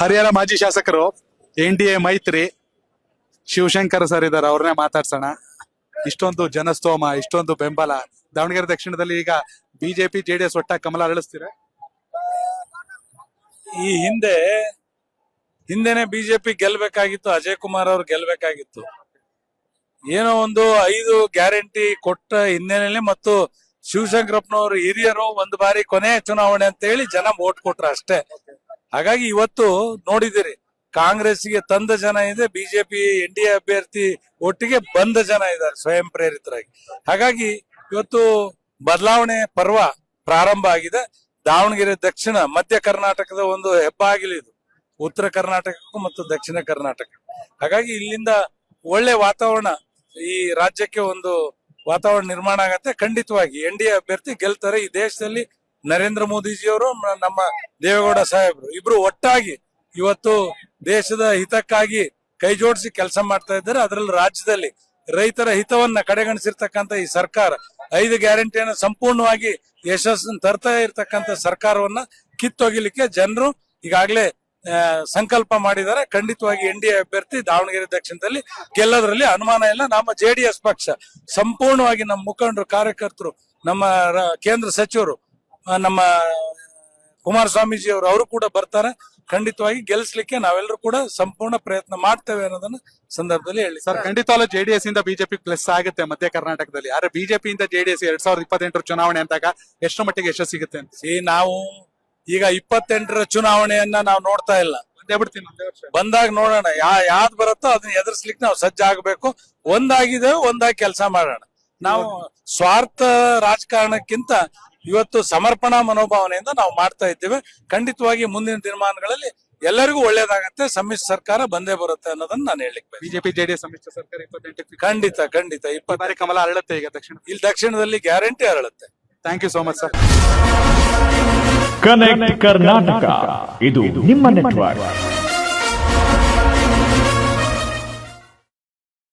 ಹರಿಯಾಣ ಮಾಜಿ ಶಾಸಕರು NDA ಮೈತ್ರಿ ಶಿವಶಂಕರ್ ಸರ್ ಇದಾರೆ, ಅವ್ರನ್ನೇ ಮಾತಾಡ್ಸೋಣ. ಇಷ್ಟೊಂದು ಜನಸ್ತೋಮ, ಇಷ್ಟೊಂದು ಬೆಂಬಲ ದಾವಣಗೆರೆ ದಕ್ಷಿಣದಲ್ಲಿ ಈಗ ಬಿಜೆಪಿ JDS ಒಟ್ಟಾಗಿ ಕಮಲ ಅರಳಿಸ್ತೀರ? ಈ ಹಿಂದೆನೆ ಬಿಜೆಪಿ ಗೆಲ್ಬೇಕಾಗಿತ್ತು, ಅಜಯ್ ಕುಮಾರ್ ಅವ್ರು ಗೆಲ್ಬೇಕಾಗಿತ್ತು. ಏನೋ ಒಂದು 5 ಗ್ಯಾರಂಟಿ ಕೊಟ್ಟ ಹಿನ್ನೆಲೆಯಲ್ಲಿ ಮತ್ತು ಶಿವಶಂಕರಪ್ಪನವರು ಹಿರಿಯರು ಒಂದು ಬಾರಿ ಕೊನೆ ಚುನಾವಣೆ ಅಂತ ಹೇಳಿ ಜನ ವೋಟ್ ಕೊಟ್ರು ಅಷ್ಟೇ. ಹಾಗಾಗಿ ಇವತ್ತು ನೋಡಿದಿರಿ, ಕಾಂಗ್ರೆಸ್ಗೆ ತಂದ ಜನ ಇದೆ, ಬಿಜೆಪಿ NDA ಅಭ್ಯರ್ಥಿ ಒಟ್ಟಿಗೆ ಬಂದ ಜನ ಇದ್ದಾರೆ ಸ್ವಯಂ ಪ್ರೇರಿತರಾಗಿ. ಹಾಗಾಗಿ ಇವತ್ತು ಬದಲಾವಣೆ ಪರ್ವ ಪ್ರಾರಂಭ ಆಗಿದೆ. ದಾವಣಗೆರೆ ದಕ್ಷಿಣ ಮಧ್ಯ ಕರ್ನಾಟಕದ ಒಂದು ಹೆಬ್ಬಾಗಿಲಿದು, ಉತ್ತರ ಕರ್ನಾಟಕಕ್ಕೂ ಮತ್ತು ದಕ್ಷಿಣ ಕರ್ನಾಟಕ. ಹಾಗಾಗಿ ಇಲ್ಲಿಂದ ಒಳ್ಳೆ ವಾತಾವರಣ, ಈ ರಾಜ್ಯಕ್ಕೆ ಒಂದು ವಾತಾವರಣ ನಿರ್ಮಾಣ ಆಗತ್ತೆ. ಖಂಡಿತವಾಗಿ NDA ಅಭ್ಯರ್ಥಿ ಗೆಲ್ತಾರೆ. ಈ ದೇಶದಲ್ಲಿ ನರೇಂದ್ರ ಮೋದಿಜಿಯವರು, ನಮ್ಮ ದೇವೇಗೌಡ ಸಾಹೇಬರು ಇಬ್ರು ಒಟ್ಟಾಗಿ ಇವತ್ತು ದೇಶದ ಹಿತಕ್ಕಾಗಿ ಕೈ ಜೋಡಿಸಿ ಕೆಲಸ ಮಾಡ್ತಾ ಇದ್ದಾರೆ. ಅದರಲ್ಲಿ ರಾಜ್ಯದಲ್ಲಿ ರೈತರ ಹಿತವನ್ನ ಕಡೆಗಣಿಸಿರ್ತಕ್ಕಂಥ ಈ ಸರ್ಕಾರ 5 ಗ್ಯಾರಂಟಿಯನ್ನು ಸಂಪೂರ್ಣವಾಗಿ ಯಶಸ್ಸನ್ನು ತರ್ತಾ ಇರ್ತಕ್ಕಂಥ ಸರ್ಕಾರವನ್ನ ಕಿತ್ತೊಗಿಲಿಕ್ಕೆ ಜನರು ಈಗಾಗಲೇ ಸಂಕಲ್ಪ ಮಾಡಿದ್ದಾರೆ. ಖಂಡಿತವಾಗಿ NDA ಅಭ್ಯರ್ಥಿ ದಾವಣಗೆರೆ ದಕ್ಷಿಣದಲ್ಲಿ ಗೆಲ್ಲೋದ್ರಲ್ಲಿ ಅನುಮಾನ ಇಲ್ಲ. ನಮ್ಮ JDS ಪಕ್ಷ ಸಂಪೂರ್ಣವಾಗಿ ನಮ್ಮ ಮುಖಂಡರು, ಕಾರ್ಯಕರ್ತರು, ನಮ್ಮ ಕೇಂದ್ರ ಸಚಿವರು, ನಮ್ಮ ಕುಮಾರಸ್ವಾಮೀಜಿ ಅವರು ಕೂಡ ಬರ್ತಾರೆ. ಖಂಡಿತವಾಗಿ ಗೆಲ್ಲಿಸ್ಲಿಕ್ಕೆ ನಾವೆಲ್ಲರೂ ಕೂಡ ಸಂಪೂರ್ಣ ಪ್ರಯತ್ನ ಮಾಡ್ತೇವೆ ಅನ್ನೋದನ್ನ ಸಂದರ್ಭದಲ್ಲಿ ಹೇಳಿ. ಸರ್, ಖಂಡಿತವಾಗ್ಲೂ JDS ಇಂದ ಬಿಜೆಪಿ ಪ್ಲಸ್ ಆಗುತ್ತೆ ಮಧ್ಯ ಕರ್ನಾಟಕದಲ್ಲಿ. ಆದ್ರೆ ಬಿಜೆಪಿ ಇಂದ JDS 2028 ಚುನಾವಣೆ ಅಂದಾಗ ಎಷ್ಟು ಮಟ್ಟಿಗೆ ಯಶಸ್ಸು ಸಿಗುತ್ತೆ ಅಂತ? ನಾವು ಈಗ 28ರ ಚುನಾವಣೆಯನ್ನ ನಾವು ನೋಡ್ತಾ ಇಲ್ಲ, ಬಂದಾಗ ನೋಡೋಣ. ಯಾವ್ದು ಬರುತ್ತೋ ಅದನ್ನ ಎದುರಿಸ್ಲಿಕ್ಕೆ ನಾವು ಸಜ್ಜಾಗಬೇಕು. ಒಂದಾಗಿದ್ದೇವೆ, ಒಂದಾಗಿ ಕೆಲಸ ಮಾಡೋಣ. ನಾವು ಸ್ವಾರ್ಥ ರಾಜಕಾರಣಕ್ಕಿಂತ ಇವತ್ತು ಸಮರ್ಪಣಾ ಮನೋಭಾವನೆಯಿಂದ ನಾವು ಮಾಡ್ತಾ ಇದ್ದೇವೆ. ಖಂಡಿತವಾಗಿ ಮುಂದಿನ ದಿನಮಾನಗಳಲ್ಲಿ ಎಲ್ಲರಿಗೂ ಒಳ್ಳೇದಾಗತ್ತೆ. ಸಮ್ಮಿಶ್ರ ಸರ್ಕಾರ ಬಂದೇ ಬರುತ್ತೆ ಅನ್ನೋದನ್ನ ನಾನು ಹೇಳಿಕ್ ಬಿಜೆಪಿ JDS ಸಮ್ಮಿಶ್ರ ಸರ್ಕಾರ 28 ಖಂಡಿತ 20 ಕಮಲ ಅರಳುತ್ತೆ ಈಗ ದಕ್ಷಿಣ. ಇಲ್ಲಿ ದಕ್ಷಿಣದಲ್ಲಿ ಗ್ಯಾರಂಟಿ ಅರಳುತ್ತೆ. Thank you so much sir. Connect Karnataka, ಇದು ನಿಮ್ಮ ನೆಟ್ವರ್ಕ್.